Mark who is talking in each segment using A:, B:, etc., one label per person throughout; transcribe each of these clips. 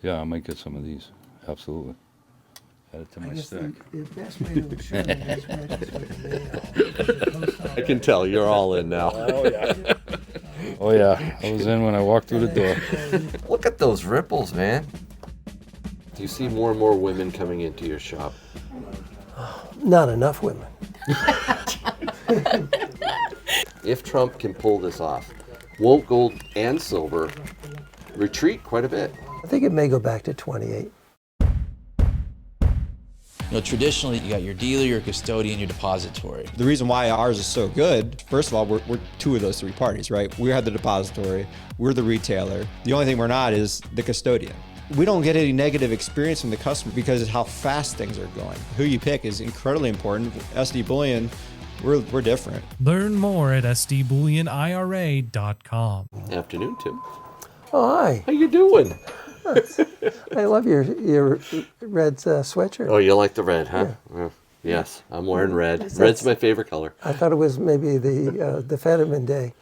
A: Yeah, I might get some of these. Absolutely. Add it to my stack.
B: The best way to ensure that it's registered with the mail.
C: I can tell you're all in now.
A: Oh, yeah. Oh, yeah. I was in when I walked through the door.
C: Look at those ripples, man. Do you see more and more women coming into your shop?
B: Not enough women.
C: If Trump can pull this off, won't gold and silver retreat quite a bit?
B: I think it may go back to 28.
D: Traditionally, you got your dealer, your custodian, your depository.
E: The reason why ours is so good, first of all, we're two of those three parties, right? We have the depository, we're the retailer. The only thing we're not is the custodian. We don't get any negative experience from the customer because of how fast things are going. Who you pick is incredibly important. SD Bullion, we're different.
F: Learn more at sdbullionira.com.
C: Afternoon, Tim.
B: Oh, hi.
C: How you doing?
B: I love your red sweatshirt.
C: Oh, you like the red, huh? Yeah. Yes, I'm wearing red. Red's my favorite color.
B: I thought it was maybe the Fetterman Day.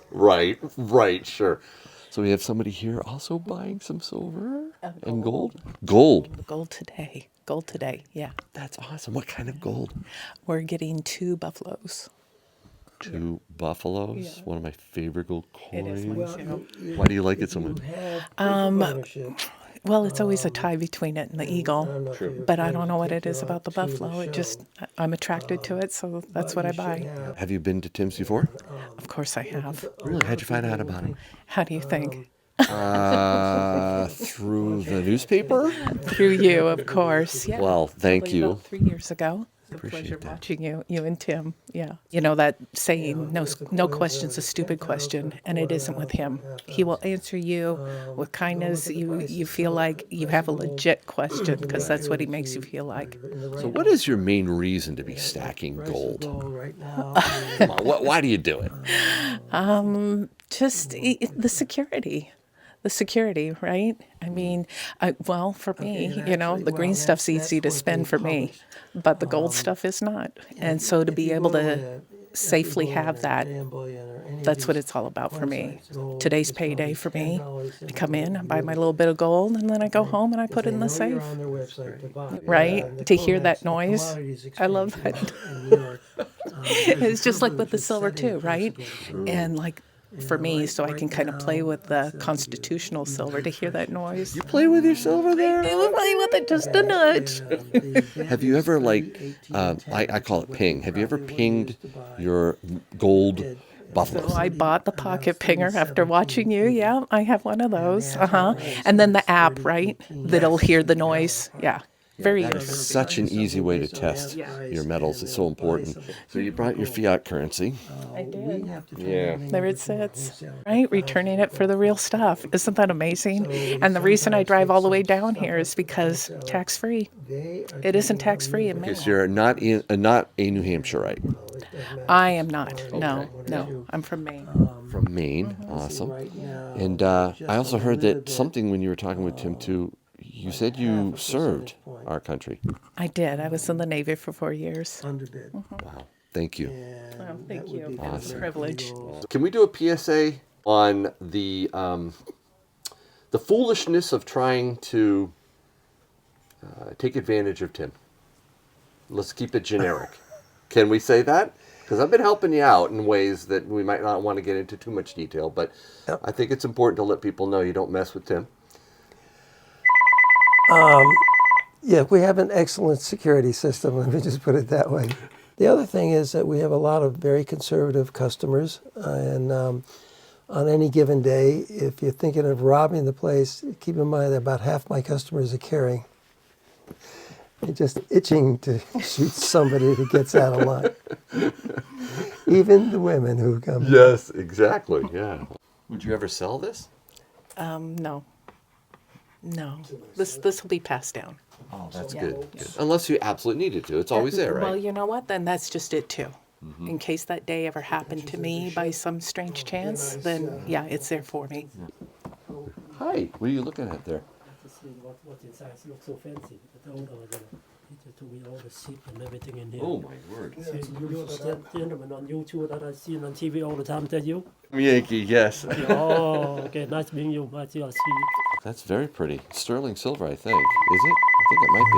C: Right, sure. So we have somebody here also buying some silver and gold. Gold.
G: Gold today, yeah.
C: That's awesome. What kind of gold?
G: We're getting 2 buffaloes.
C: 2 buffaloes.
G: Yeah.
C: One of my favorite gold
G: It is mine
C: coins.
G: too.
C: Why do you like it so much?
G: Well, it's always a tie between it and the eagle, but I don't know what it is about the buffalo. I'm attracted to it, so that's what I buy.
C: Have you been to Tim's before?
G: Of course I have.
C: Really? How'd you find out about him?
G: How do you think?
C: Through the newspaper?
G: Through you, of course. Yeah.
C: Well, thank
G: Probably
C: you.
G: about 3 years ago. It's a
C: Appreciate
G: pleasure
C: that.
G: watching you and Tim. Yeah. You know that saying, no question's a stupid question, and it isn't with him. He will answer you with kindness. You feel like you have a legit question because that's what he makes you feel like.
C: So what is your main reason to be stacking gold? Come on, why do you do it?
G: Just the security. The security, right? I mean, for me, the green stuff's easy to spend for me, but the gold stuff is not. And so to be able to safely have that, that's what it's all about for me. Today's payday for me. I come in, I buy my little bit of gold, and then I go home and I put it in the safe. Right? To hear that noise, I love that. It's just like with the silver too, right? And like, for me, so I can kind of play with the constitutional silver to hear that noise.
C: You play with your silver there?
G: I will play with it just a nudge.
C: Have you ever, I call it ping. Have you ever pinged your gold buffaloes?
G: So I bought the pocket pinger after watching you. Yeah, I have one of those. And then the app, right? That'll hear the noise. Yeah. Very
C: That is such an easy way to test your metals. It's so important. So you brought your fiat currency.
G: I did.
C: Yeah.
G: There it sits, right? Returning it for the real stuff. Isn't that amazing? And the reason I drive all the way down here is because tax-free. It isn't tax-free in Maine.
C: Because you're not a New Hampshireite.
G: I am not. No. I'm from Maine.
C: From Maine. Awesome. And I also heard that something when you were talking with Tim too, you said you served our country.
G: I did. I was in the Navy for 4 years.
C: Wow. Thank you.
G: Oh, thank you.
C: Awesome.
G: It's a privilege.
C: Can we do a PSA on the foolishness of trying to take advantage of Tim? Let's keep it generic. Can we say that? Because I've been helping you out in ways that we might not want to get into too much detail, but I think it's important to let people know you don't mess with Tim.
B: Yeah, we have an excellent security system, let me just put it that way. The other thing is that we have a lot of very conservative customers, and on any given day, if you're thinking of robbing the place, keep in mind that about half my customers are carrying. They're just itching to shoot somebody who gets out of line. Even the women who come.
C: Yes, exactly, yeah. Would you ever sell this?
G: No. This will be passed down.
C: Oh, that's good. Unless you absolutely needed to. It's always there, right?
G: Well, you know what? Then that's just it too. In case that day ever happened to me by some strange chance, then yeah, it's there for me.
C: Hi, what are you looking at there?
H: To see what inside looks so fancy, but hold on.
F: They took me all the seat and everything in here.
C: Oh my word.
F: You're the gentleman on YouTube that I see on TV all the time, that you?
C: Yankee, yes.
F: Oh, okay, nice meeting you. I see you.
C: That's very pretty. Sterling silver, I think. Is it? I think it might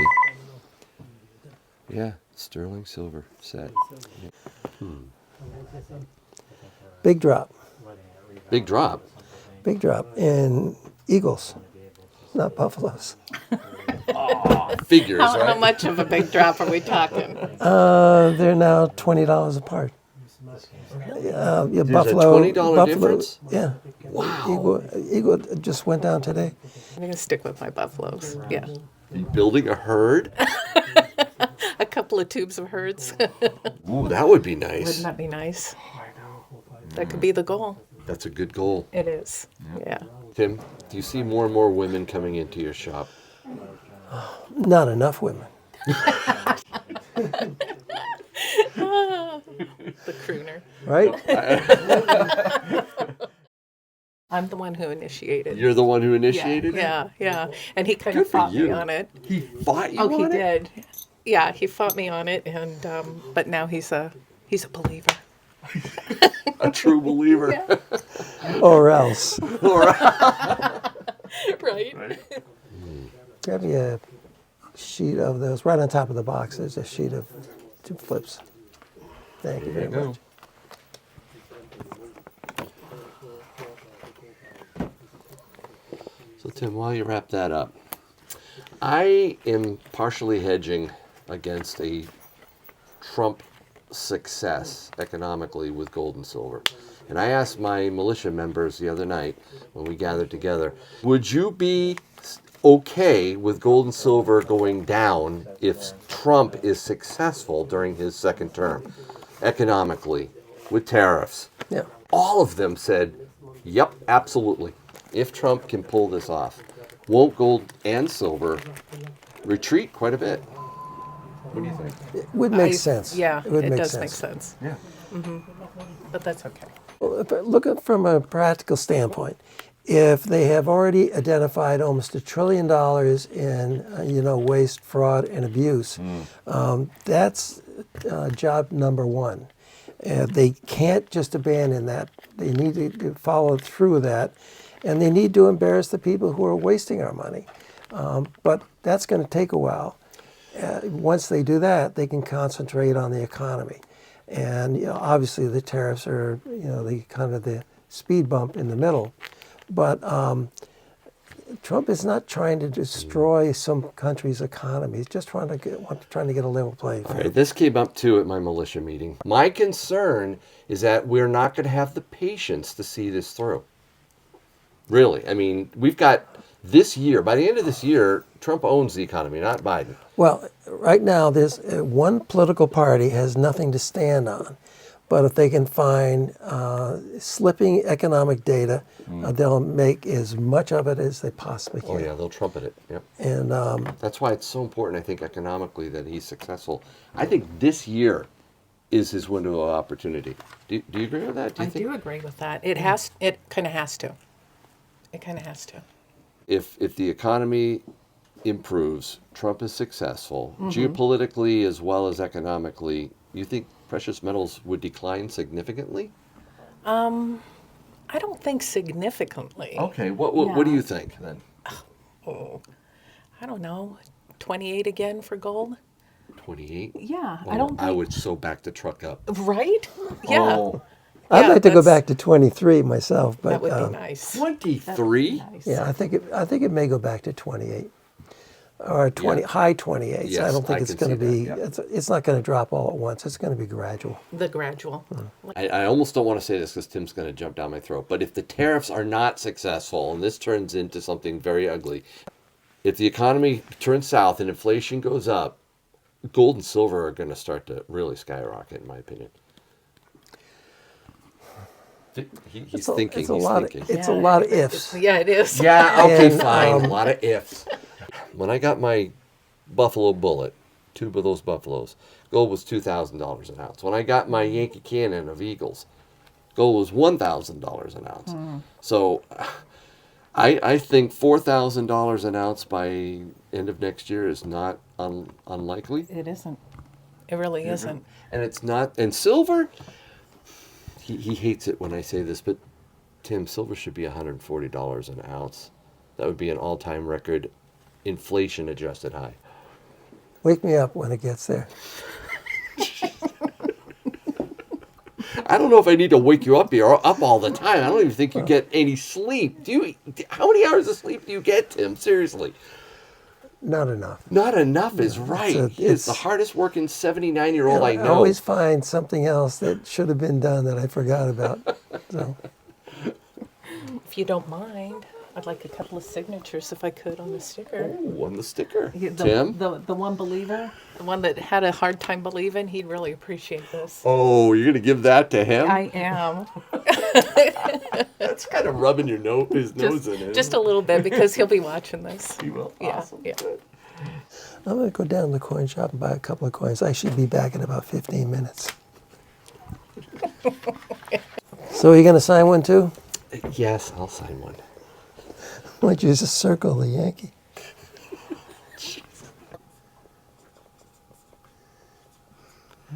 C: be. Yeah, sterling silver set.
B: Big drop.
C: Big drop.
B: Big drop in eagles, not buffaloes.
C: Figures,
G: How
C: right?
G: much of a big drop are we talking?
B: They're now $20 apart. Yeah,
C: There's
B: buffalo,
C: a $20 difference?
B: Yeah.
C: Wow.
B: Eagle just went down today.
G: I'm going to stick with my buffaloes. Yeah.
C: Are you building a herd?
G: A couple of tubes of herds.
C: Ooh, that would be nice.
G: Wouldn't that be nice? That could be the goal.
C: That's a good goal.
G: It is. Yeah.
C: Tim, do you see more and more women coming into your shop?
B: Not enough women.
G: The crooner.
B: Right?
G: I'm the one who initiated.
C: You're the one who initiated it?
G: Yeah. And he kind
C: Good
G: of
C: for
G: fought
C: you.
G: me on it.
C: He fought you
G: Oh, he
C: on it?
G: did. Yeah, he fought me on it, and but now he's a believer.
C: A true believer.
B: Or else.
G: Right.
B: Grab me a sheet of those. Right on top of the box, there's a sheet of two flips. Thank you very much.
C: So, Tim, while you wrap that up, I am partially hedging against a Trump success economically with gold and silver. And I asked my militia members the other night when we gathered together, would you be okay with gold and silver going down if Trump is successful during his second term economically with tariffs?
B: Yeah.
C: All of them said, yep, absolutely. If Trump can pull this off, won't gold and silver retreat quite a bit? What do you think?
B: It would make sense.
G: Yeah,
B: it would make
G: does
B: sense.
G: make sense.
C: Yeah.
G: But that's okay.
B: Well, if I look at from a practical standpoint, if they have already identified almost $1 trillion in waste, fraud, and abuse, that's job number one. They can't just abandon that. They need to follow through that, and they need to embarrass the people who are wasting our money. But that's going to take a while. Once they do that, they can concentrate on the economy. And obviously the tariffs are the kind of the speed bump in the middle. But Trump is not trying to destroy some country's economy. He's just trying to get a level playing
C: All
B: field.
C: right, this came up too at my militia meeting. My concern is that we're not going to have the patience to see this through. Really. I mean, we've got this year, by the end of this year, Trump owns the economy, not Biden.
B: Well, right now, there's one political party has nothing to stand on. But if they can find slipping economic data, they'll make as much of it as they possibly can.
C: Oh yeah, they'll trumpet it. Yep.
B: And
C: That's why it's so important, I think, economically that he's successful. I think this year is his window of opportunity. Do you agree with that?
G: I do agree with that. It kind of has to. It kind of has to.
C: If the economy improves, Trump is successful, geopolitically as well as economically, you think precious metals would decline significantly?
G: I don't think significantly.
C: Okay, what do you think then?
G: Oh, I don't know. 28 again for gold?
C: 28?
G: Yeah,
C: Oh,
G: I don't think...
C: I would so back the truck up.
G: Right? Yeah.
C: Oh,
B: I'd like to go
G: that's-
B: back to 23 myself, but
G: That would be nice.
C: 23?
G: Nice.
B: yeah, I think it may go back to 28 or 20
C: Yeah.
B: high 28s.
C: Yes,
B: I don't think
C: I
B: it's
C: can
B: going to
C: see
B: be.
C: that, yeah.
B: It's not going to drop all at once. It's going to be gradual.
G: The gradual.
C: I almost don't want to say this because Tim's going to jump down my throat, but if the tariffs are not successful and this turns into something very ugly, if the economy turns south and inflation goes up, gold and silver are going to start to really skyrocket, in my opinion. He's thinking.
B: It's a
C: He's
B: lot.
C: thinking.
B: It's a lot of ifs.
G: Yeah, it is.
C: Yeah, okay,
B: And,
C: fine. A lot of ifs. When I got my Buffalo Bullet, two of those Buffaloes, gold was $2,000 an ounce. When I got my Yankee Cannon of Eagles, gold was $1,000 an ounce. So I think $4,000 an ounce by end of next year is not unlikely.
G: It isn't. It really isn't.
C: And it's not. And silver, he hates it when I say this, but Tim, silver should be $140 an ounce. That would be an all-time record, inflation-adjusted high.
B: Wake me up when it gets there.
C: I don't know if I need to wake you up. You're up all the time. I don't even think you get any sleep. How many hours of sleep do you get, Tim? Seriously.
B: Not enough.
C: Not enough is right. He is the hardest working 79-year-old I know.
B: I always find something else that should have been done that I forgot about. So,
G: If you don't mind, I'd like a couple of signatures if I could on the sticker.
C: Oh, on the sticker.
G: The
C: Tim?
G: the one believer, the one that had a hard time believing, he'd really appreciate this.
C: Oh, you're going to give that to him?
G: I am.
C: That's kind of rubbing your his nose in it.
G: Just a little bit because he'll be watching this.
C: He will.
G: Yeah,
C: Awesome.
G: yeah.
C: Good.
B: I'm going to go down to the coin shop and buy a couple of coins. I should be back in about 15 minutes. So are you going to sign one too?
C: Yes, I'll sign one.
B: Why don't you just circle the Yankee?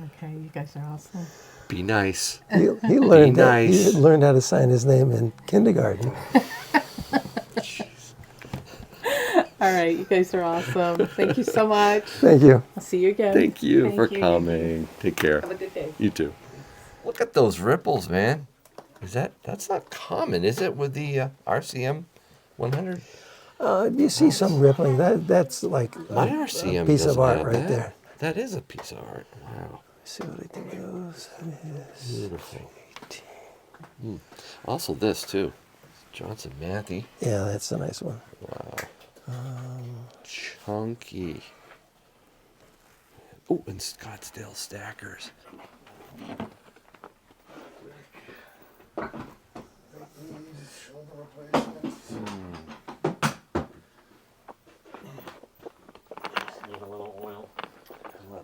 G: Okay, you guys are awesome.
C: Be nice.
B: He learned
C: nice.
B: he learned how to sign his name in kindergarten.
G: All right, you guys are awesome. Thank you so much.
B: Thank you.
G: I'll see you again.
C: Thank you
G: Thank
C: for
G: you.
C: coming. Take care.
G: Have a good day.
C: You too. Look at those ripples, man. That's not common, is it, with the RCM 100?
B: You see some rippling. That's like
C: My
B: a
C: RCM
B: piece of
C: doesn't
B: art
C: have
B: right
C: that.
B: there.
C: That is a piece of art. Wow.
B: See what I think goes.
C: Beautiful. Also this, too. Johnson Matthey.
B: Yeah, that's a nice one.
C: Wow. Chunky. Oh, and Scottsdale Stackers.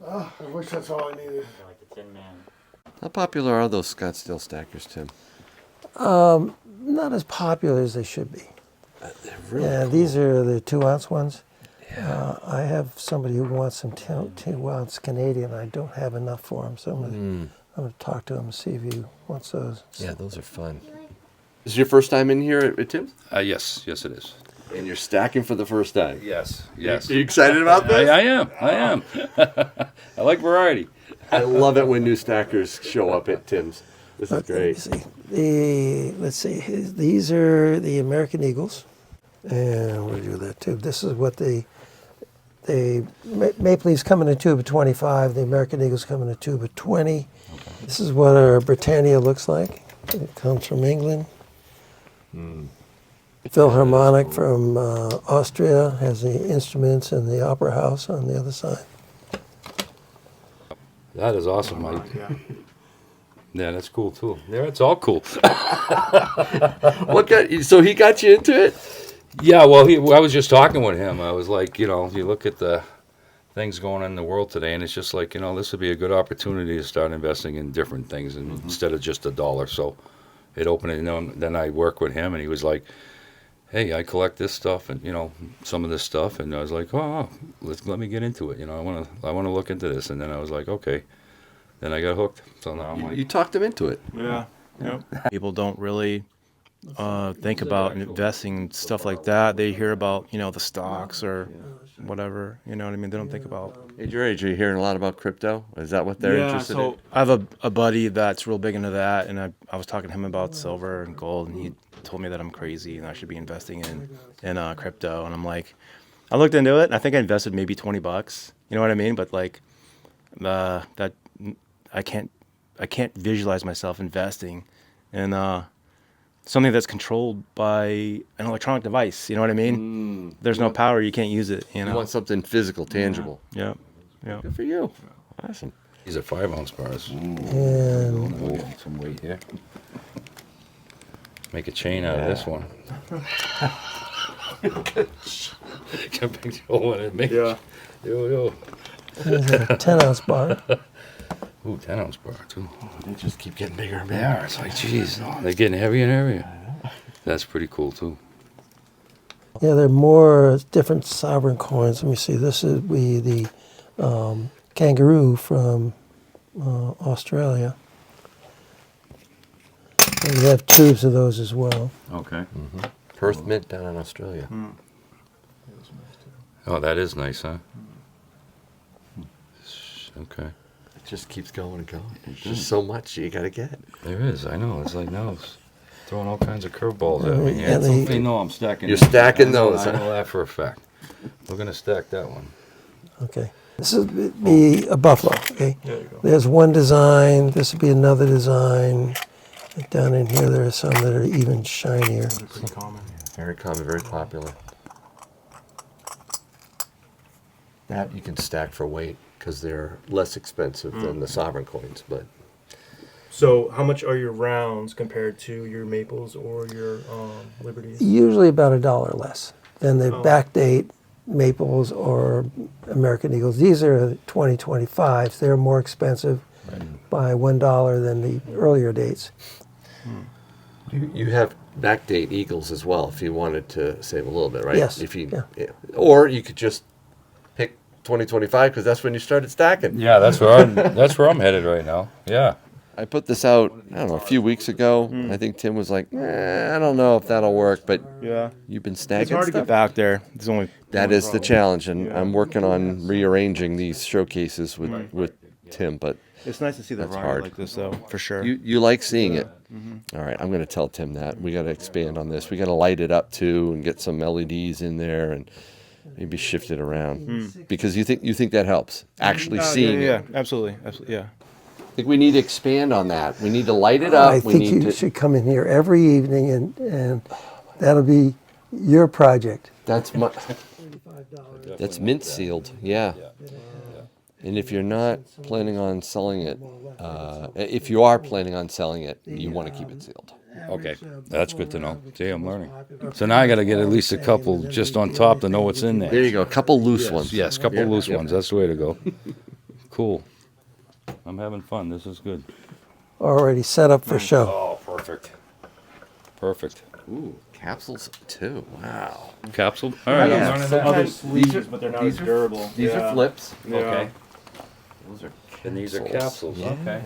H: I wish that's all I needed.
I: Like the Tin Man.
C: How popular are those Scottsdale Stackers, Tim?
B: Not as popular as they should be.
C: They're really
B: Yeah,
C: cool.
B: these are the 2-ounce ones.
C: Yeah.
B: I have somebody who wants some 2-ounce Canadian. I don't have enough for him, so I'm going to talk to him and see if he wants those.
C: Yeah, those are fun. Is this your first time in here at Tim's?
A: Yes, it is.
C: And you're stacking for the first time.
A: Yes.
C: Are you excited about this?
A: I am. I like variety.
C: I love it when new stackers show up at Tim's. This is great.
B: Let's see. These are the American Eagles, and we'll do that too. This is what the Maple Leafs come in a tube of 25. The American Eagles come in a tube of 20. Okay. This is what our Britannia looks like. It comes from England. Philharmonic from Austria has the instruments and the opera house on the other side.
A: That is awesome.
H: Yeah.
A: Yeah, that's cool too. Yeah, it's all cool.
C: So he got you into it?
A: Yeah, well, I was just talking with him. I was like, you look at the things going on in the world today, and it's just like, this would be a good opportunity to start investing in different things instead of just $1. So it opened it, and then I worked with him, and he was like, hey, I collect this stuff and some of this stuff, and I was like, oh, let me get into it. I want to look into this, and then I was like, okay. Then I got hooked. So now I'm like,
C: You talked him into it.
H: Yeah. Yep.
I: People don't really think about investing and stuff like that. They hear about, the stocks or whatever. You know what I mean? They don't think about.
C: At your age, are you hearing a lot about crypto? Is that what they're interested in?
I: I have a buddy that's real big into that, and I was talking to him about silver and gold, and he told me that I'm crazy and I should be investing in crypto. And I'm like, I looked into it, and I think I invested maybe $20. You know what I mean? But like, that I can't visualize myself investing in something that's controlled by an electronic device. You know what I mean? There's no power. You can't use it.
C: You want something physical, tangible.
I: Yeah.
C: Good for you. Awesome.
A: these are 5-ounce bars.
B: And
A: Some weight here. Make a chain out of this one. Got a big hole in it. Make
H: Yeah.
A: Yo.
B: there's a 10-ounce bar.
A: Ooh, 10-ounce bar, too.
C: They just keep getting bigger and bigger.
A: Yeah, it's like, geez, they're getting heavier and heavier. That's pretty cool, too.
B: Yeah, there are more different sovereign coins. Let me see. This is the kangaroo from Australia. And we have tubes of those as well.
A: Okay.
C: Perth Mint down in Australia.
A: Oh, that is nice, huh? Okay.
C: It just keeps going and going. There's just so much you got to get.
A: There is. I know. It's like now it's throwing all kinds of curveballs at me.
B: Yeah,
A: Yeah, they know I'm stacking.
C: You're
A: these.
C: stacking
A: I know,
C: those,
A: I
C: huh?
A: know that for a fact. We're gonna stack that one.
B: Okay. This would be a buffalo. Okay. There's one design. This would be another design. And down in here, there are some that are even shinier.
I: Pretty common.
C: Very common, very popular. That you can stack for weight because they're less expensive than the sovereign coins. But
J: So, how much are your rounds compared to your maples or your liberties?
B: Usually about $1 less than the backdate maples or American Eagles. These are 2025s. They're more expensive by $1 than the earlier dates.
C: you have backdate eagles as well if you wanted to save a little bit, right?
B: Yes,
C: If you,
B: yeah.
C: Or you could just pick 2025 because that's when you started stacking.
A: Yeah, that's where I'm headed right now. Yeah.
C: I put this out, I don't know, a few weeks ago. I think Tim was like, I don't know if that'll work, but
J: Yeah.
C: you've been stacking
I: It's hard to
C: stuff?
I: get back there. It's only
C: That
I: one
C: is the
I: problem.
C: challenge, and I'm working on rearranging these showcases with Tim, but
I: It's nice to see the
C: That's
I: variety
C: hard.
I: like this, though, for sure.
C: you like seeing it. All right, I'm going to tell Tim that. We got to expand on this. We got to light it up too and get some LEDs in there and maybe shift it around. Because you think that helps, actually seeing
I: yeah,
C: it.
I: absolutely, yeah.
C: I think we need to expand on that. We need to light it up.
B: I
C: we
B: think
C: need
B: you
C: to.
B: should come in here every evening and that'll be your project.
C: That's that's mint sealed. Yeah. And if you're not planning on selling it, if you are planning on selling it, you want to keep it sealed.
A: Okay, that's good to know. See, I'm learning. So now I got to get at least a couple just on top to know what's in
C: There
A: there.
C: you go. A couple loose ones.
A: Yes, a couple loose ones. That's the way to go. Cool. I'm having fun. This is good.
B: Already set up for show.
A: Oh, perfect. Perfect.
C: Ooh, capsules too. Wow.
A: Capsule. All right,
C: Yeah.
A: I'm learning
C: So-
A: that.
J: Other
C: These
J: sleeves,
C: are-
J: but they're not
C: these
J: as
C: are-
J: durable.
C: These
J: Yeah.
C: are flips.
J: Yeah.
A: Okay.
C: Those are
A: And these are capsules.
C: Yeah.
A: Okay.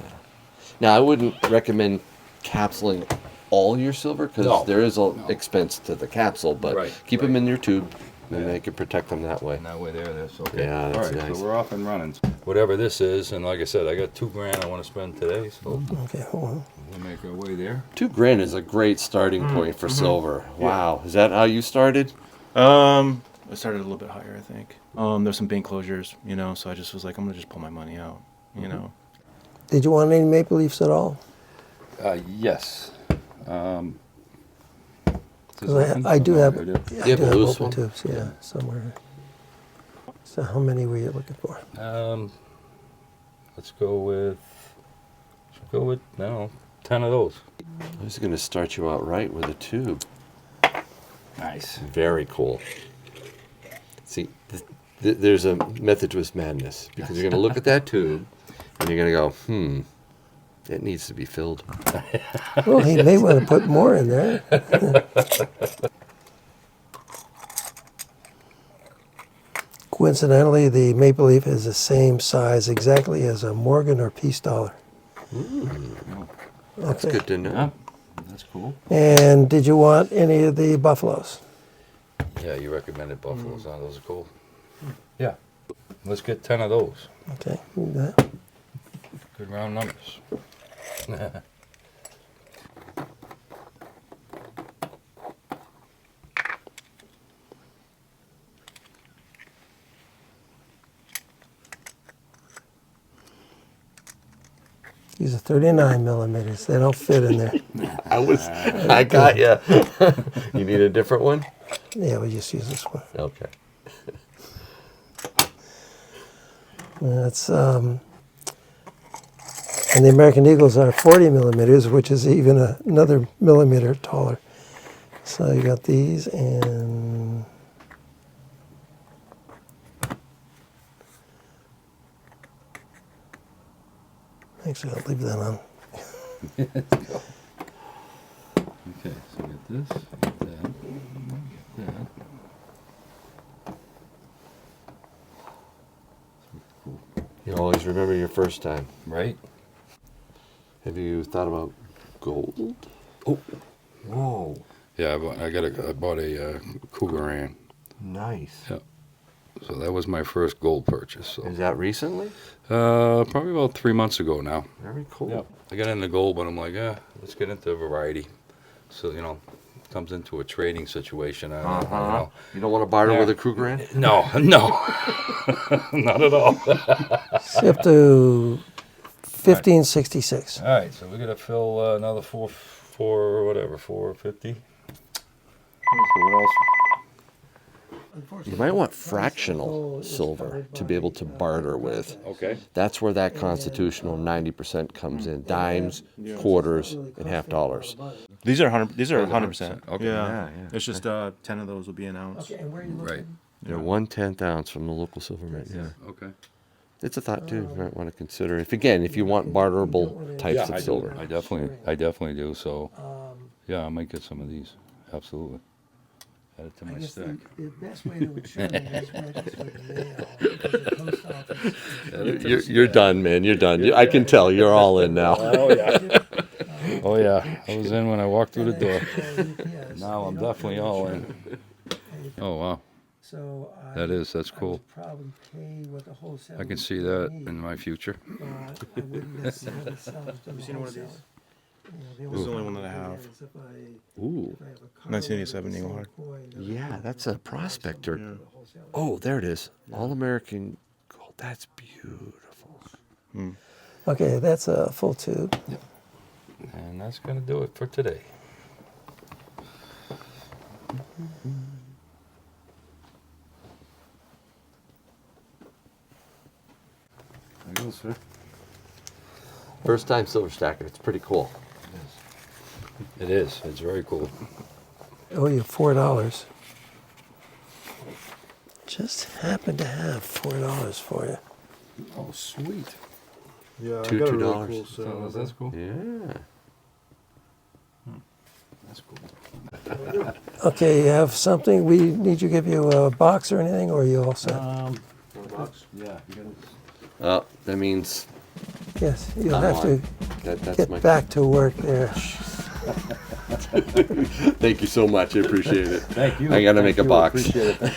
C: Now, I wouldn't recommend capsuling all your silver because
A: No.
C: there is an expense to the capsule, but
A: Right,
C: keep them
A: right.
C: in your tube and they can protect them that way.
A: And that way there it is. Okay.
C: Yeah, that's
A: All right,
C: nice.
A: so we're off and running. Whatever this is, and like I said, I got $2,000 I want to spend today, so
B: Okay, hold on.
A: we'll make our way there.
C: $2,000 is a great starting point for silver. Wow. Is that how you started?
I: I started a little bit higher, I think. There's some bank closures, so I just was like, I'm gonna just pull my money out,
B: Did you want any maple leafs at all?
A: Yes.
B: Because I do have,
A: I
B: yeah, I
C: You
B: do
C: have a
B: have
C: loose
B: open
C: one?
B: tubes, yeah, somewhere. So how many were you looking for?
A: Let's go with, no, 10 of those.
C: I was going to start you out right with a tube.
A: Nice.
C: Very cool. See, there's a method to his madness because you're going to look at that tube and you're going to go, it needs to be filled.
B: Well, he may want to put more in there. Coincidentally, the maple leaf is the same size exactly as a Morgan or Peace dollar.
C: That's
B: Okay.
C: good to know.
A: Yeah, that's cool.
B: And did you want any of the buffaloes?
A: Yeah, you recommended buffaloes, huh? Those are cool. Yeah. Let's get 10 of those.
B: Okay, do that.
A: Good round numbers.
B: These are 39 millimeters. They don't fit in there.
C: I got you. You need a different one?
B: Yeah, we just use this one.
C: Okay.
B: That's and the American Eagles are 40 millimeters, which is even another millimeter taller. So you got these, and actually I'll leave that on.
A: Okay, so get this, get that, get that.
C: You always remember your first time.
A: Right?
C: Have you thought about gold?
A: Oh,
C: Whoa,
A: yeah. I bought a Cougaran.
C: nice.
A: Yeah. So that was my first gold purchase. So
C: Is that recently?
A: probably about 3 months ago now.
C: Very cool.
A: Yeah. I got into gold, but I'm like, let's get into variety. So comes into a trading situation.
C: You don't want to barter
A: Yeah.
C: with a Cougaran?
A: No, not at all.
B: Up to 1566.
A: All right, so we're gonna fill another 450.
C: What else? You might want fractional silver to be able to barter with.
A: Okay.
C: That's where that constitutional 90% comes in. Dimes, quarters, and half dollars.
I: These are 100. These are 100%.
A: Okay.
I: Yeah.
C: Yeah.
I: It's just 10 of those will be an ounce.
F: Okay, and where are you
A: Right.
F: looking?
C: They're 1/10 ounce from the local silver mint. Yeah.
A: Okay.
C: It's a thought too. You might want to consider if you want barterable types of silver.
A: I definitely do. So, yeah, I might get some of these. Absolutely. Add it to
B: I
A: my
B: guess
A: stack.
B: the best way to ensure that is registered with the mail, because the post office.
C: You're done, man. You're done. I can tell you're all in now.
A: Oh yeah. Oh yeah. I was in when I walked through the door. Now I'm definitely all in. Oh wow.
B: So
A: That's cool.
B: would probably pay what the wholesaler
A: I can
B: would
A: see
B: pay
A: that
B: me,
A: in my future.
B: but I wouldn't necessarily sell it to the
I: seen one of these?
B: wholesaler.
I: This is the only one that I have.
C: Ooh.
I: 1987 Eagle Hawk.
C: Yeah, that's a prospector. Oh, there it is. All American gold. That's beautiful.
B: Okay, that's a full tube.
A: And that's gonna do it for today.
C: There you go, sir. First time silver stacker. It's pretty cool.
A: It is. It's very cool.
B: Oh, you $4. Just happened to have $4 for you.
A: Oh, sweet.
J: Yeah,
C: Two-
J: I got a
C: $2.
J: really cool silver.
A: That's cool.
C: Yeah.
A: That's cool.
B: Okay, you have something? We need to give you a box or anything, or are you all set?
A: Yeah.
C: Oh, that means
B: Yes, you'll
C: I'm
B: have to
C: on. That's
B: get
C: my.
B: back to work there.
C: Thank you so much. I appreciate it.
A: Thank you.
C: I gotta make a box.
A: Appreciate it.